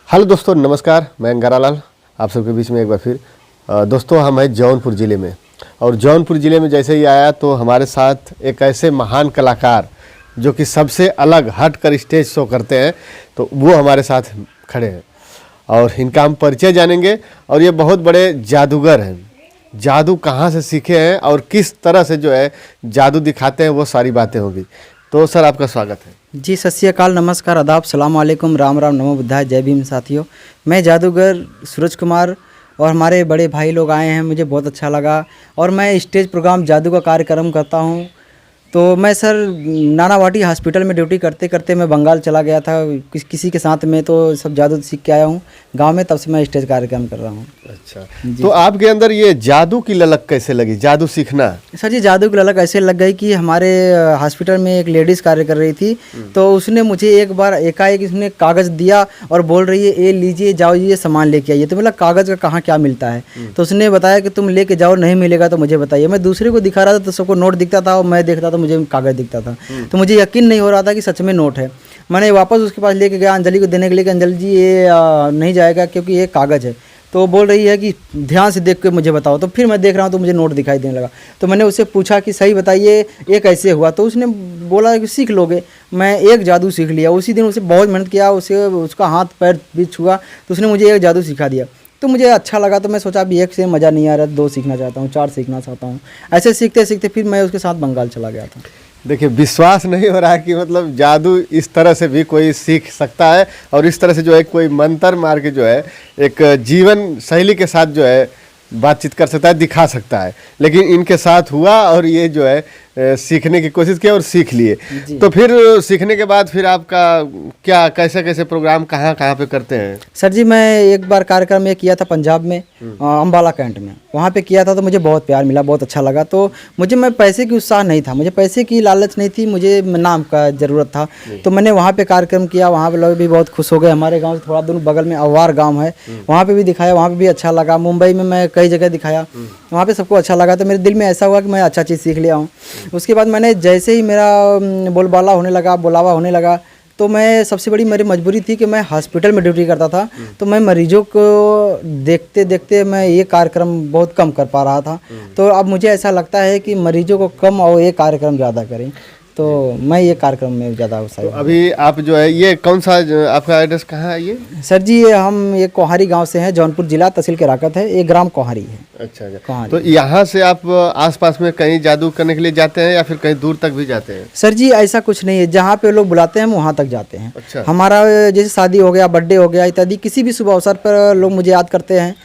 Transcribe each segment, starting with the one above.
Hello दोस्तों, नमस्कार। मैं अंगारालाल आप सबके बीच में एक बार फिर। दोस्तों, हम हैं जौनपुर ज़िले में, और जौनपुर ज़िले में जैसे ही आया तो हमारे साथ एक ऐसे महान कलाकार जो कि सबसे अलग हट कर स्टेज शो करते हैं, तो वो हमारे साथ खड़े हैं और इनका हम परिचय जानेंगे। और ये बहुत बड़े जादूगर हैं। जादू कहाँ से सीखे हैं और किस तरह से जो है जादू दिखाते हैं, वो सारी बातें होंगी। तो सर, आपका स्वागत है। जी, सत श्री अकाल, नमस्कार, आदाब, सलाम वालेकुम, राम राम, नमो बुद्धाय, जय भीम। साथियों, मैं जादूगर सूरज कुमार और हमारे बड़े भाई लोग आए हैं। मुझे बहुत अच्छा लगा और मैं स्टेज प्रोग्राम जादू का कार्यक्रम करता हूं। तो मैं सर नानावाटी हॉस्पिटल में ड्यूटी करते करते मैं बंगाल चला गया था किसी के साथ में, तो सब जादू सीख के आया हूं गांव में, तब से मैं स्टेज कार्यक्रम कर रहा हूं। अच्छा, तो आपके अंदर ये जादू की ललक कैसे लगी, जादू सीखना? सर जी, जादू की ललक ऐसे लग गई कि हमारे हॉस्पिटल में एक लेडीज़ कार्य कर रही थी, तो उसने मुझे एक बार एकाएक उसने कागज़ दिया और बोल रही है, ये लीजिए, जाओ ये सामान लेके आइए। तो मतलब कागज़ का कहाँ क्या मिलता है? तो उसने बताया कि तुम लेके जाओ, नहीं मिलेगा तो मुझे बताइए। मैं दूसरे को दिखा रहा था तो सबको नोट दिखता था और मैं देखता था मुझे कागज़ दिखता था, तो मुझे यकीन नहीं हो रहा था कि सच में नोट है। मैंने वापस उसके पास लेके गया अंजलि को देने के लिए कि अंजलि जी ये नहीं जाएगा क्योंकि ये कागज़ है। तो बोल रही है कि ध्यान से देख के मुझे बताओ। तो फिर मैं देख रहा हूँ तो मुझे नोट दिखाई देने लगा। तो मैंने उससे पूछा कि सही बताइए ये कैसे हुआ? तो उसने बोला कि सीख लोगे। मैं एक जादू सीख लिया उसी दिन। उसे बहुत मेहनत किया, उसे उसका हाथ पैर भी छुआ तो उसने मुझे एक जादू सिखा दिया। तो मुझे अच्छा लगा, तो मैं सोचा अभी एक से मज़ा नहीं आ रहा, 2 सीखना चाहता हूँ, 4 सीखना चाहता हूँ। ऐसे सीखते सीखते फिर मैं उसके साथ बंगाल चला गया था। देखिए, विश्वास नहीं हो रहा है कि मतलब जादू इस तरह से भी कोई सीख सकता है और इस तरह से जो है कोई मंत्र मार के जो है एक जीवन शैली के साथ जो है बातचीत कर सकता है, दिखा सकता है। लेकिन इनके साथ हुआ और ये जो है सीखने की कोशिश की और सीख लिए। तो फिर सीखने के बाद फिर आपका क्या, कैसे कैसे प्रोग्राम कहाँ कहाँ पे करते हैं? सर जी, मैं एक बार कार्यक्रम ये किया था पंजाब में, अम्बाला कैंट में, वहाँ पे किया था। तो मुझे बहुत प्यार मिला, बहुत अच्छा लगा। तो मैं पैसे की उत्साह नहीं था, मुझे पैसे की लालच नहीं थी, मुझे नाम का ज़रूरत था। तो मैंने वहाँ पे कार्यक्रम किया, वहाँ पे लोग भी बहुत खुश हो गए। हमारे गाँव से थोड़ा दूर बगल में अवार गाँव है, वहाँ पर भी दिखाया, वहाँ पर भी अच्छा लगा। मुंबई में मैं कई जगह दिखाया, वहाँ पे सबको अच्छा लगा। तो मेरे दिल में ऐसा हुआ कि मैं अच्छा चीज़ सीख लिया हूँ। उसके बाद मैंने जैसे ही मेरा बोलबाला होने लगा, बुलावा होने लगा, तो मैं सबसे बड़ी मेरी मजबूरी थी कि मैं हॉस्पिटल में ड्यूटी करता था, तो मैं मरीजों को देखते देखते मैं ये कार्यक्रम बहुत कम कर पा रहा था। तो अब मुझे ऐसा लगता है कि मरीजों को कम और ये कार्यक्रम ज़्यादा करें, तो मैं ये कार्यक्रम में ज़्यादा उत्साही। तो अभी आप जो है ये कौन सा, आपका एड्रेस कहाँ है ये? सर जी, हम ये कोहारी गांव से हैं, जौनपुर जिला, तहसील केराकत है, ये ग्राम कोहारी है। अच्छा, तो यहाँ से आप आसपास में कहीं जादू करने के लिए जाते हैं या फिर कहीं दूर तक भी जाते हैं? सर जी, ऐसा कुछ नहीं है, जहाँ पे लोग बुलाते हैं हम वहाँ तक जाते हैं। अच्छा। हमारा जैसे शादी हो गया, बर्थडे हो गया इत्यादि, किसी भी शुभ अवसर पर लोग मुझे याद करते हैं।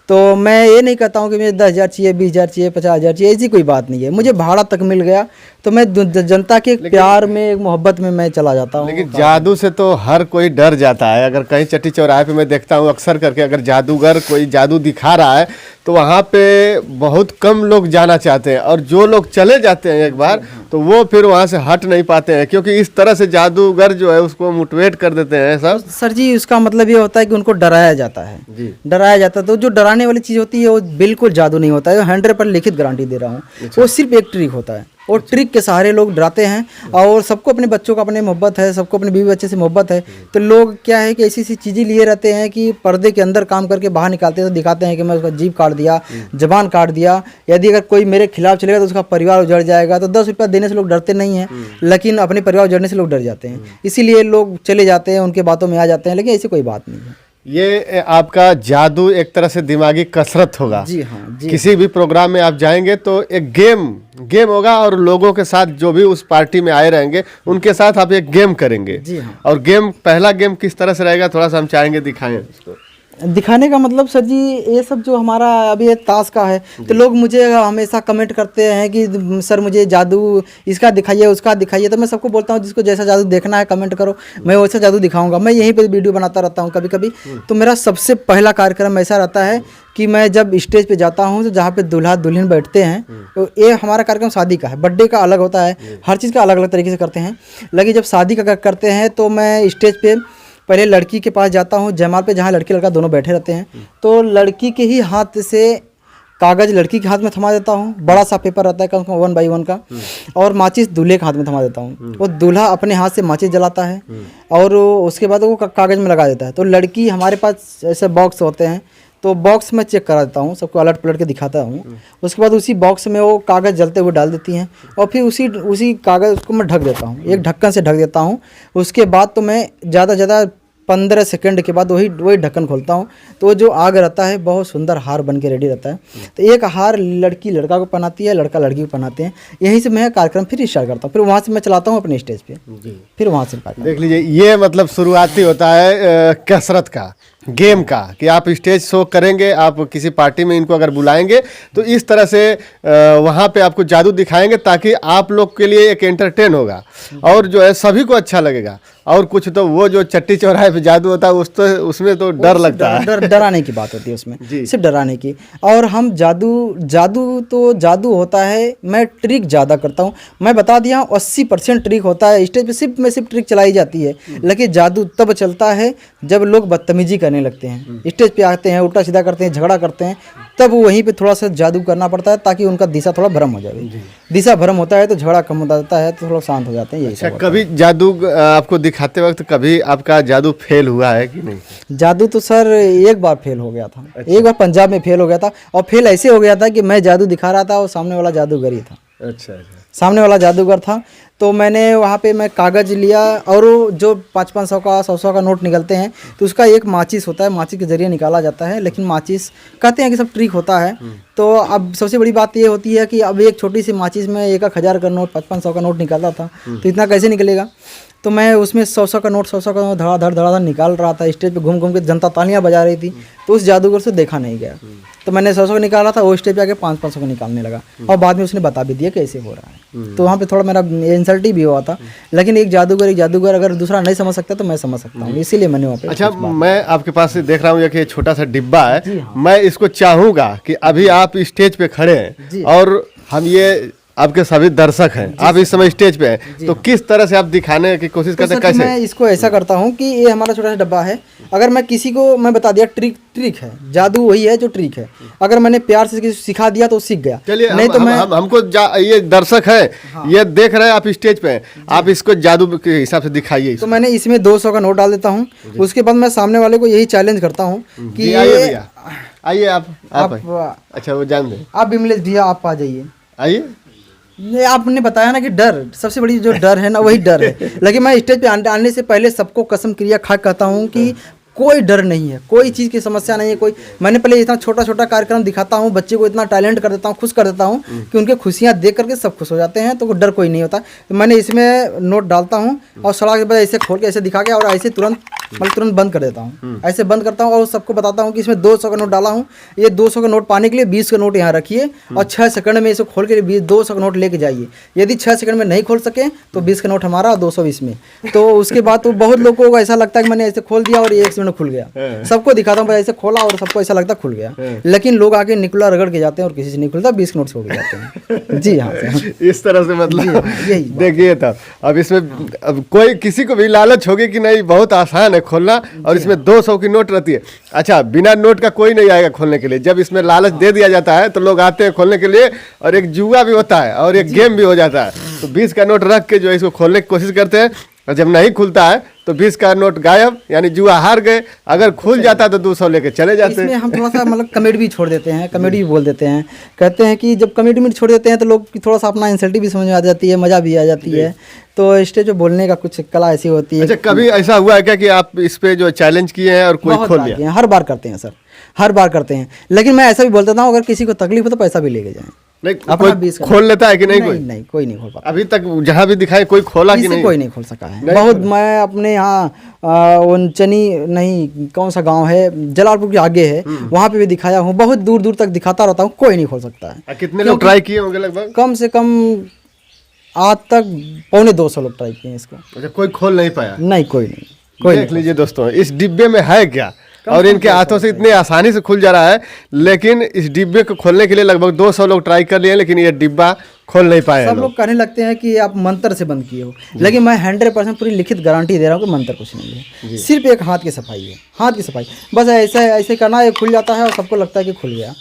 तो मैं ये नहीं कहता हूँ कि मुझे 10,000 चाहिए, 20,000 चाहिए, 50,000 चाहिए, ऐसी कोई बात नहीं है। मुझे भाड़ा तक मिल गया तो मैं जनता के प्यार में, मोहब्बत में मैं चला जाता हूँ। लेकिन जादू से तो हर कोई डर जाता है। अगर कहीं चट्टी चौराहे पे मैं देखता हूँ अक्सर करके, अगर जादूगर कोई जादू दिखा रहा है तो वहाँ पे बहुत कम लोग जाना चाहते हैं, और जो लोग चले जाते हैं एक बार तो वो फिर वहाँ से हट नहीं पाते हैं, क्योंकि इस तरह से जादूगर जो है उसको मोटिवेट कर देते हैं सब। सर जी, उसका मतलब ये होता है कि उनको डराया जाता है जी। डराया जाता है, तो जो डराने वाली चीज़ होती है वो बिल्कुल जादू नहीं होता है। 100% लिखित गारंटी दे रहा हूँ। वो सिर्फ एक ट्रिक होता है, और ट्रिक के सहारे लोग डराते हैं। और सबको अपने बच्चों का अपने मोहब्बत है, सबको अपने बीवी बच्चे से मोहब्बत है, तो लोग क्या है कि ऐसी ऐसी चीज़ें लिए रहते हैं कि पर्दे के अंदर काम करके बाहर निकालते हैं, तो दिखाते हैं कि मैं उसका जीभ काट दिया, जबान काट दिया। यदि अगर कोई मेरे खिलाफ चलेगा तो उसका परिवार उजड़ जाएगा। तो 10 रुपया देने से लोग डरते नहीं हैं, लेकिन अपने परिवार उजड़ने से लोग डर जाते हैं, इसीलिए लोग चले जाते हैं, उनके बातों में आ जाते हैं। लेकिन ऐसी कोई बात नहीं है। ये आपका जादू एक तरह से दिमागी कसरत होगा। जी हाँ जी। किसी भी प्रोग्राम में आप जाएंगे तो एक गेम होगा, और लोगों के साथ जो भी उस पार्टी में आए रहेंगे उनके साथ आप एक गेम करेंगे। जी हाँ। और पहला गेम किस तरह से रहेगा, थोड़ा सा हम चाहेंगे दिखाएं उसको। दिखाने का मतलब सर जी, ये सब जो हमारा अभी ये ताश का है, तो लोग मुझे हमेशा कमेंट करते हैं कि सर मुझे जादू इसका दिखाइए, उसका दिखाइए। तो मैं सबको बोलता हूँ जिसको जैसा जादू देखना है कमेंट करो, मैं वैसा जादू दिखाऊंगा। मैं यहीं पे वीडियो बनाता रहता हूँ कभी कभी। तो मेरा सबसे पहला कार्यक्रम ऐसा रहता है कि मैं जब स्टेज पे जाता हूँ तो जहाँ पे दूल्हा दुल्हन बैठते हैं, तो ये हमारा कार्यक्रम शादी का है, बर्थडे का अलग होता है, हर चीज़ का अलग अलग तरीके से करते हैं। लेकिन जब शादी का करते हैं तो मैं स्टेज पे पहले लड़की के पास जाता हूँ, जयमाल पे, जहाँ लड़की लड़का दोनों बैठे रहते हैं। तो लड़की के ही हाथ से कागज लड़की के हाथ में थमा देता हूँ, बड़ा सा पेपर रहता है कम से कम 1 बाई 1 का, और माचिस दूल्हे के हाथ में थमा देता हूँ। वो दूल्हा अपने हाथ से माचिस जलाता है और उसके बाद वो कागज में लगा देता है। तो लड़की, हमारे पास ऐसे बॉक्स होते हैं, तो बॉक्स में चेक करा देता हूँ, सबको अलट पलट के दिखाता हूँ। उसके बाद उसी बॉक्स में वो कागज़ जलते हुए डाल देती हैं और फिर उसी कागज़ को मैं ढक देता हूँ, एक ढक्कन से ढक देता हूँ। उसके बाद तो मैं ज़्यादा से ज़्यादा 15 सेकंड के बाद वही ढक्कन खोलता हूँ, तो वो जो आग रहता है बहुत सुंदर हार बन के रेडी रहता है। तो एक हार लड़की लड़का को पहनाती है, लड़का लड़की को पहनाते हैं। यहीं से मैं कार्यक्रम फिर स्टार्ट करता हूँ, फिर वहाँ से मैं चलाता हूँ अपने स्टेज पे, फिर वहाँ से देख लीजिए, ये मतलब शुरुआती होता है कसरत का, गेम का, कि आप स्टेज शो करेंगे, आप किसी पार्टी में इनको अगर बुलाएंगे तो इस तरह से वहाँ पे आपको जादू दिखाएंगे ताकि आप लोग के लिए एक एंटरटेन होगा और जो है सभी को अच्छा लगेगा। और कुछ तो वो जो चट्टी चौराहे पे जादू होता है उसमें तो डर लगता है, डराने की बात होती है उसमें, सिर्फ डराने की। और हम जादू होता है, मैं ट्रिक ज़्यादा करता हूँ। मैं बता दिया 80% ट्रिक होता है स्टेज पे, सिर्फ ट्रिक चलाई जाती है, लेकिन जादू तब चलता है जब लोग बदतमीजी करने लगते हैं, स्टेज पे आते हैं, उल्टा सीधा करते हैं, झगड़ा करते हैं, तब वहीं पे थोड़ा सा जादू करना पड़ता है ताकि उनका दिशा थोड़ा भ्रम हो जाए। दिशा भ्रम होता है तो झगड़ा कम हो जाता है, तो थोड़ा शांत हो जाते हैं। अच्छा, कभी जादू आपको दिखाते वक्त कभी आपका जादू फेल हुआ है कि नहीं? जादू तो सर एक बार फेल हो गया था। अच्छा। एक बार पंजाब में फेल हो गया था, और फेल ऐसे हो गया था कि मैं जादू दिखा रहा था और सामने वाला जादूगर ही था। अच्छा। सामने वाला जादूगर था, तो मैंने वहाँ पे मैं कागज़ लिया और वो जो 500 का 100 का नोट निकलते हैं तो उसका एक माचिस होता है, माचिस के जरिए निकाला जाता है। लेकिन माचिस कहते हैं कि सब ट्रिक होता है। तो अब सबसे बड़ी बात ये होती है कि अब एक छोटी सी माचिस में 1000 का नोट 500 का नोट निकाला था, तो इतना कैसे निकलेगा? तो मैं उसमें 100 का नोट धड़ाधड़ निकाल रहा था, स्टेज पे घूम घूम के जनता तालियां बजा रही थी, तो उस जादूगर से देखा नहीं गया। तो मैंने 100 का निकाला था, वो स्टेज पे आके 500 का निकालने लगा और बाद में उसने बता भी दिया कैसे हो रहा है। तो वहाँ पे थोड़ा मेरा इंसल्ट भी हुआ था, लेकिन एक जादूगर अगर दूसरा नहीं समझ सकता तो मैं समझ सकता हूँ, इसीलिए मैंने वहाँ पे। अच्छा, मैं आपके पास से देख रहा हूँ कि छोटा सा डिब्बा है। मैं इसको चाहूँगा कि अभी आप स्टेज पे खड़े हैं और हम ये आपके सभी दर्शक हैं, आप इस समय स्टेज पे हैं, तो किस तरह से आप दिखाने की कोशिश करते हैं? कैसे? मैं इसको ऐसा करता हूँ कि ये हमारा छोटा सा डब्बा है, अगर मैं किसी को मैं बता दिया ट्रिक है, जादू वही है जो ट्रिक है, अगर मैंने प्यार से किसी सिखा दिया तो सीख गया। चलिए, नहीं तो हमको ये दर्शक है, ये देख रहे हैं, आप स्टेज पे हैं, आप इसको जादू के हिसाब से दिखाइए। तो मैंने इसमें 200 का नोट डाल देता हूँ, उसके बाद मैं सामने वाले को यही चैलेंज करता हूँ कि आइए आप अच्छा, वो जान दे, आप विमलेश भैया आप आ जाइए, आइए। नहीं, आपने बताया ना कि डर सबसे बड़ी जो डर है ना वही डर है। लेकिन मैं स्टेज पे आने से पहले सबको कसम क्रिया खा कहता हूँ कि कोई डर नहीं है, कोई चीज़ की समस्या नहीं है। कोई मैंने पहले इतना छोटा छोटा कार्यक्रम दिखाता हूँ, बच्चे को इतना टैलेंट कर देता हूँ, खुश कर देता हूँ कि उनके खुशियाँ देख करके सब खुश हो जाते हैं, तो डर कोई नहीं होता। तो मैंने इसमें नोट डालता हूँ और सड़ा के बाद ऐसे खोल के ऐसे दिखा के और ऐसे तुरंत बंद कर देता हूँ, ऐसे बंद करता हूँ और सबको बताता हूँ कि इसमें 200 का नोट डाला हूँ, ये 200 का नोट पाने के लिए 20 का नोट यहाँ रखिए और 6 सेकंड में इसे खोल के 200 का नोट लेके जाइए। यदि 6 सेकंड में नहीं खोल सके तो 20 का नोट हमारा और 220 में। तो उसके बाद तो बहुत लोगों को ऐसा लगता है कि मैंने ऐसे खोल दिया और 1 मिनट खुल गया। सबको दिखाता हूँ ऐसे खोला और सबको ऐसा लगता खुल गया, लेकिन लोग आके निकला रगड़ के जाते हैं और किसी से नहीं खुलता, 20 नोट छोड़ के जाते हैं। जी हाँ, इस तरह से मतलब देखिए। तब अब इसमें अब कोई किसी को भी लालच होगी कि नहीं बहुत आसान है खोलना, और इसमें 200 की नोट रहती है। अच्छा, बिना नोट का कोई नहीं आएगा खोलने के लिए। जब इसमें लालच दे दिया जाता है तो लोग आते हैं खोलने के लिए, और एक जुआ भी होता है और एक गेम भी हो जाता है। तो 20 का नोट रख के जो है इसको खोलने की कोशिश करते हैं, और जब नहीं खुलता है तो 20 का नोट गायब, यानी जुआ हार गए। अगर खुल जाता तो 200 लेके चले जाते हैं। इसमें हम थोड़ा सा मतलब कॉमेडी भी छोड़ देते हैं, कॉमेडी भी बोल देते हैं। कहते हैं कि जब कॉमेडी में छोड़ देते हैं तो लोग थोड़ा सा अपना इंसल्टी भी समझ में आ जाती है, मज़ा भी आ जाती है। तो स्टेज पे बोलने का कुछ कला ऐसी होती है। अच्छा, कभी ऐसा हुआ है क्या कि आप इस पे जो चैलेंज किए हैं और कोई खोल लिया? हर बार करते हैं सर, हर बार करते हैं। लेकिन मैं ऐसा भी बोल देता हूँ अगर किसी को तकलीफ हो तो पैसा भी लेके जाएं। नहीं, कोई खोल लेता है कि नहीं? कोई नहीं खोल पाता अभी तक, जहाँ भी दिखाए कोई खोला कि नहीं? कोई नहीं खोल सका है। बहुत मैं अपने यहाँ उनचनी नहीं कौन सा गांव है, जलालपुर के आगे है, वहाँ पे भी दिखाया हूँ, बहुत दूर दूर तक दिखाता रहता हूँ, कोई नहीं खोल सकता है। कितने लोग ट्राई किए होंगे लगभग? कम से कम आज तक 250 लोग ट्राई किए इसको। अच्छा, कोई खोल नहीं पाया? नहीं, कोई नहीं। देख लीजिए दोस्तों, इस डिब्बे में है क्या, और इनके हाथों से इतने आसानी से खुल जा रहा है। लेकिन इस डिब्बे को खोलने के लिए लगभग 200 लोग ट्राई कर लिए, लेकिन ये डिब्बा खोल नहीं पाए। सब लोग कहने लगते हैं कि आप मंत्र से बंद किए हो, लेकिन मैं 100% पूरी लिखित गारंटी दे रहा हूँ कि मंत्र कुछ नहीं है, सिर्फ एक हाथ की सफाई है, हाथ की सफाई बस। ऐसे करना है, खुल जाता है और सबको लगता है कि खुल गया।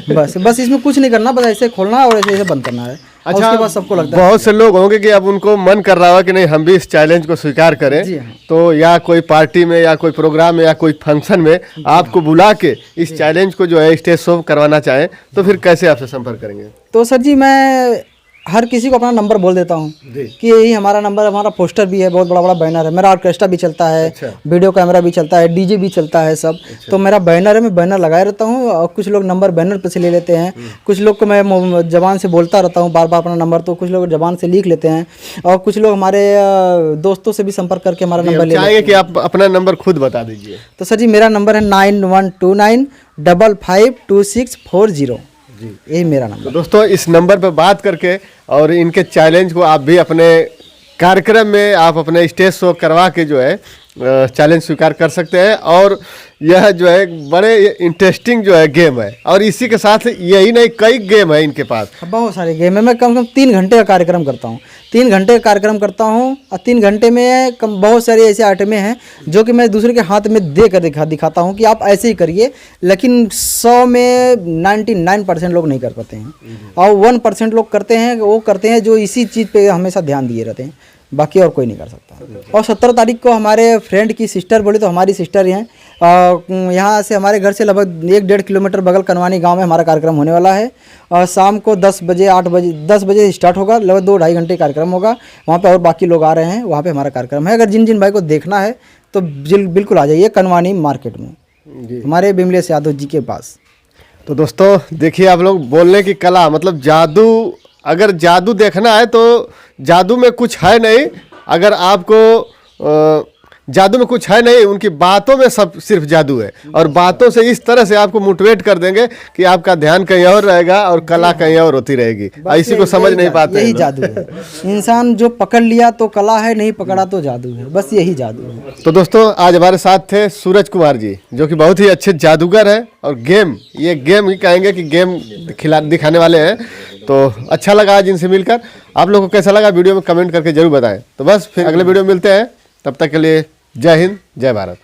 बस इसमें कुछ नहीं करना, बस ऐसे खोलना है और ऐसे ऐसे बंद करना है। और उसके बाद सबको लगता है बहुत से लोग होंगे कि अब उनको मन कर रहा होगा कि नहीं हम भी इस चैलेंज को स्वीकार करें, जी हाँ। तो या कोई पार्टी में या कोई प्रोग्राम में या कोई फंक्शन में आपको बुला के इस चैलेंज को जो है स्टेज शो करवाना चाहें तो फिर कैसे आपसे संपर्क करेंगे? तो सर जी मैं हर किसी को अपना नंबर बोल देता हूँ कि यही हमारा नंबर, हमारा पोस्टर भी है, बहुत बड़ा बड़ा बैनर है, मेरा ऑर्केस्ट्रा भी चलता है, वीडियो कैमरा भी चलता है, डीजे भी चलता है सब। तो मेरा बैनर है, मैं बैनर लगाए रहता हूँ और कुछ लोग नंबर बैनर पे से ले लेते हैं, कुछ लोग को मैं जबान से बोलता रहता हूँ बार बार अपना नंबर, तो कुछ लोग जबान से लिख लेते हैं और कुछ लोग हमारे दोस्तों से भी संपर्क करके हमारा नंबर ले चाहेंगे कि आप अपना नंबर खुद बता दीजिए। तो सर जी मेरा नंबर है 9129552640 जी, यही मेरा नंबर। तो दोस्तों इस नंबर पर बात करके और इनके चैलेंज को आप भी अपने कार्यक्रम में आप अपने स्टेज शो करवा के जो है चैलेंज स्वीकार कर सकते हैं। और यह जो है बड़े इंटरेस्टिंग जो है गेम है और इसी के साथ यही नहीं कई गेम है इनके पास, बहुत सारे गेम है। मैं कम से कम 3 घंटे का कार्यक्रम करता हूँ, 3 घंटे का कार्यक्रम करता हूँ और 3 घंटे में बहुत सारी ऐसे आइटमें हैं जो कि मैं दूसरे के हाथ में दे कर दिखाता हूँ कि आप ऐसे ही करिए, लेकिन 100 में 99% लोग नहीं कर पाते हैं और 1% लोग करते हैं, वो करते हैं जो इसी चीज़ पे हमेशा ध्यान दिए रहते हैं, बाकी और कोई नहीं कर सकता। और 17 तारीख को हमारे फ्रेंड की सिस्टर, बोले तो हमारी सिस्टर ही हैं, यहाँ से हमारे घर से लगभग 1-1.5 किलोमीटर बगल कनवानी गांव में हमारा कार्यक्रम होने वाला है और शाम को 10 बजे स्टार्ट होगा, लगभग 2-2.5 घंटे कार्यक्रम होगा। वहाँ पे और बाकी लोग आ रहे हैं, वहाँ पे हमारा कार्यक्रम है। अगर जिन भाई को देखना है तो बिल्कुल आ जाइए कनवानी मार्केट में, हमारे बिमलेश यादव जी के पास। तो दोस्तों देखिए आप लोग बोलने की कला, मतलब जादू, अगर जादू देखना है तो जादू में कुछ है नहीं, अगर आपको जादू में कुछ है नहीं, उनकी बातों में सब सिर्फ जादू है और बातों से इस तरह से आपको मोटिवेट कर देंगे कि आपका ध्यान कहीं और रहेगा और कला कहीं और होती रहेगी। इसी को समझ नहीं पाते, यही जादू है। इंसान जो पकड़ लिया तो कला है, नहीं पकड़ा तो जादू है, बस यही जादू है। तो दोस्तों आज हमारे साथ थे सूरज कुमार जी जो कि बहुत ही अच्छे जादूगर हैं और ये गेम ही कहेंगे कि गेम दिखाने वाले हैं। तो अच्छा लगा आज इनसे मिलकर। आप लोगों को कैसा लगा वीडियो में कमेंट करके जरूर बताएं। तो बस फिर अगले वीडियो में मिलते हैं, तब तक के लिए जय हिंद, जय भारत।